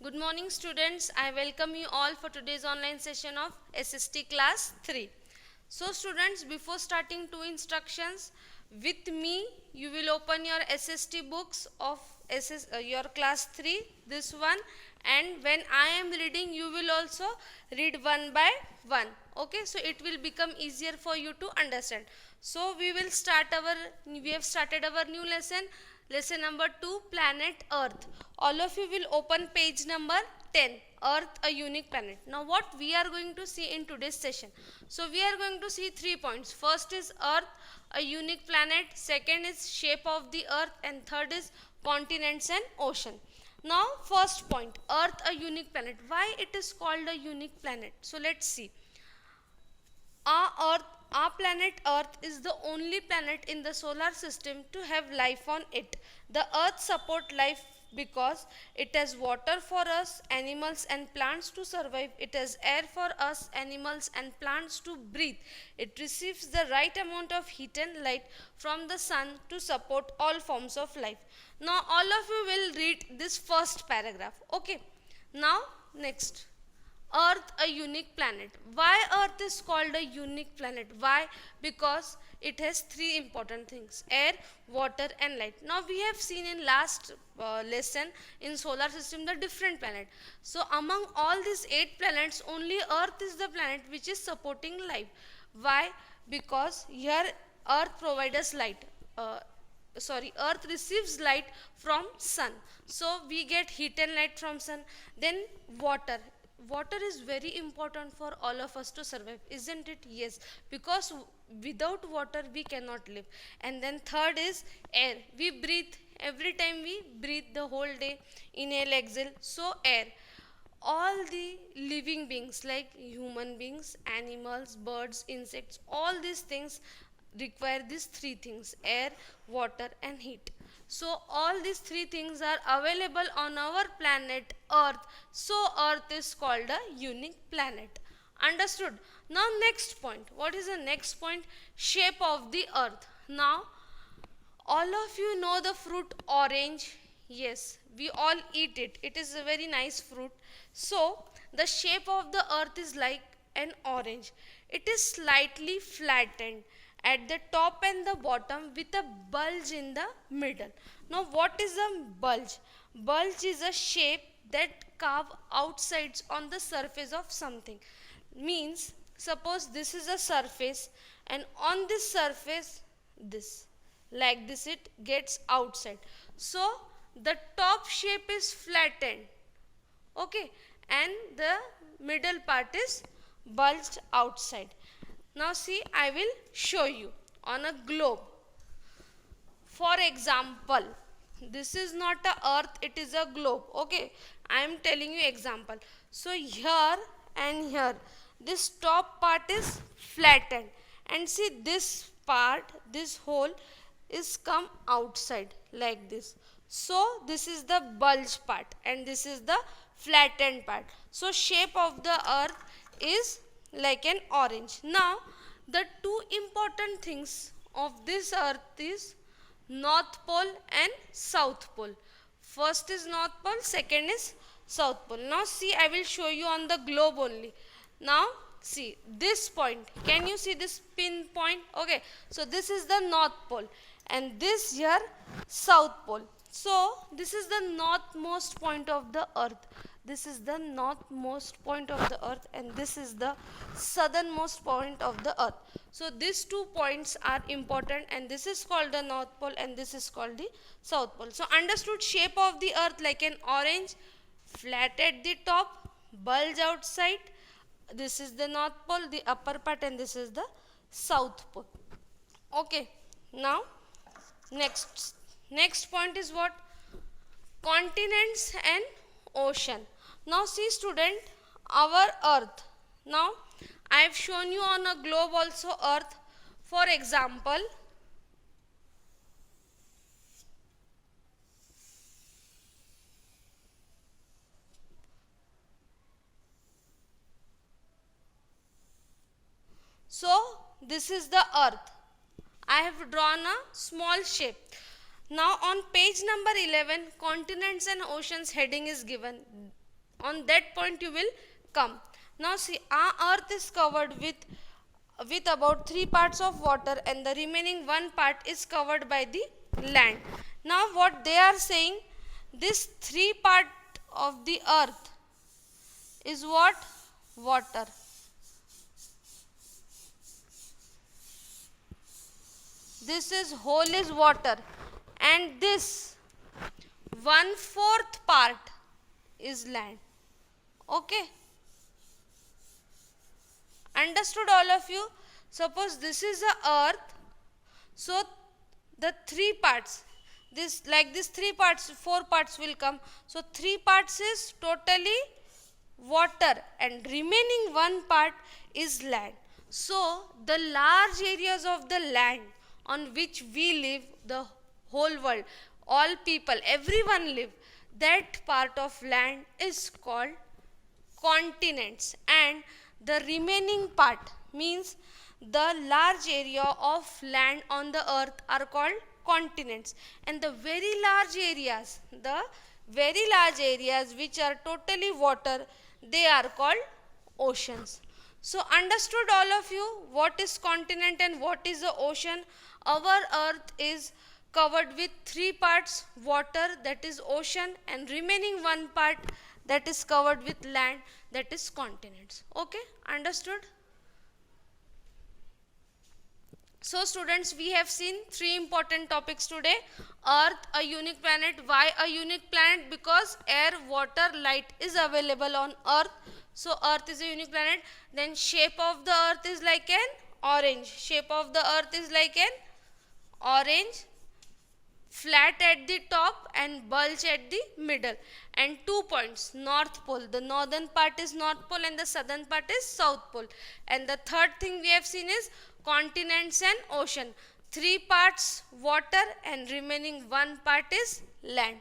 Good morning students. I welcome you all for today's online session of SST class 3. So students, before starting two instructions, with me you will open your SST books of your class 3, this one, and when I am reading you will also read one by one. Okay, so it will become easier for you to understand. So we have started our new lesson. Lesson number 2, Planet Earth. All of you will open page number 10, Earth, a unique planet. Now what we are going to see in today's session? So we are going to see 3 points. First is Earth, a unique planet. Second is shape of the Earth. And third is continents and ocean. Now first point, Earth, a unique planet. Why it is called a unique planet? So let's see. Our planet Earth is the only planet in the solar system to have life on it. The Earth supports life because it has water for us, animals and plants to survive. It has air for us, animals and plants to breathe. It receives the right amount of heat and light from the sun to support all forms of life. Now all of you will read this first paragraph. Okay. Now next. Earth, a unique planet. Why Earth is called a unique planet? Why? Because it has three important things: air, water and light. Now we have seen in last lesson in solar system the different planet. So among all these 8 planets, only Earth is the planet which is supporting life. Why? Because here Earth provides us light. Earth receives light from sun, so we get heat and light from sun. Then water is very important for all of us to survive, isn't it? Yes, because without water we cannot live. And then third is air. We breathe, every time we breathe the whole day, inhale, exhale, so air. All the living beings like human beings, animals, birds, insects, all these things require these three things: air, water and heat. So all these three things are available on our planet Earth. So Earth is called a unique planet. Understood? Now next point. What is the next point? Shape of the Earth. Now all of you know the fruit orange. Yes, we all eat it. It is a very nice fruit. So the shape of the Earth is like an orange. It is slightly flattened at the top and the bottom with a bulge in the middle. Now what is a bulge? Bulge is a shape that carve outsides on the surface of something. Means suppose this is a surface and on this surface this, like this it gets outside. So the top shape is flattened, okay, and the middle part is bulged outside. Now see, I will show you on a globe. For example, this is not a earth, it is a globe. Okay, I am telling you example. So here and here, this top part is flattened, and see this part, this hole is come outside like this. So this is the bulge part and this is the flattened part. So shape of the earth is like an orange. Now the two important things of this earth is North Pole and South Pole. First is North Pole, second is South Pole. Now see, I will show you on the globe only. Now see this point. Can you see this pin point? Okay, so this is the North Pole and this here South Pole. So this is the northmost point of the earth. This is the northmost point of the earth and this is the southernmost point of the earth. So these 2 points are important and this is called the North Pole and this is called the South Pole. So understood, shape of the earth like an orange, flat at the top, bulge outside. This is the North Pole, the upper part, and this is the South Pole. Okay, now next point is what? Continents and ocean. Now see student, our earth. Now I have shown you on a globe also earth. For example, so this is the earth. I have drawn a small shape. Now on page number 11, continents and oceans heading is given. On that point you will come. Now see, our earth is covered with about 3 parts of water, and the remaining 1 part is covered by the land. Now what they are saying, this 3 part of the earth is what? Water. This is whole is water, and this 1/4 part is land. Okay, understood all of you? Suppose this is the earth, so the 3 parts, this like this 3 parts, 4 parts will come, so 3 parts is totally water, and remaining 1 part is land. So the large areas of the land on which we live, the whole world, all people, everyone live, that part of land is called continents, and the remaining part means the large area of land on the earth are called continents, and the very large areas which are totally water, they are called oceans. So understood all of you what is continent and what is the ocean? Our earth is covered with 3 parts water, that is ocean, and remaining 1 part, that is covered with land, that is continents. Okay, understood? So students, we have seen 3 important topics today. Earth, a unique planet. Why a unique planet? Because air, water, light is available on earth. So earth is a unique planet. Then shape of the earth is like an orange. Shape of the earth is like an orange, flat at the top and bulge at the middle, and 2 points, north pole, the northern part is north pole and the southern part is south pole. And the third thing we have seen is continents and ocean, 3 parts water and remaining 1 part is land.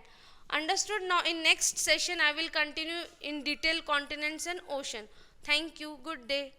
Understood? Now in next session I will continue in detail continents and ocean. Thank you. Good day.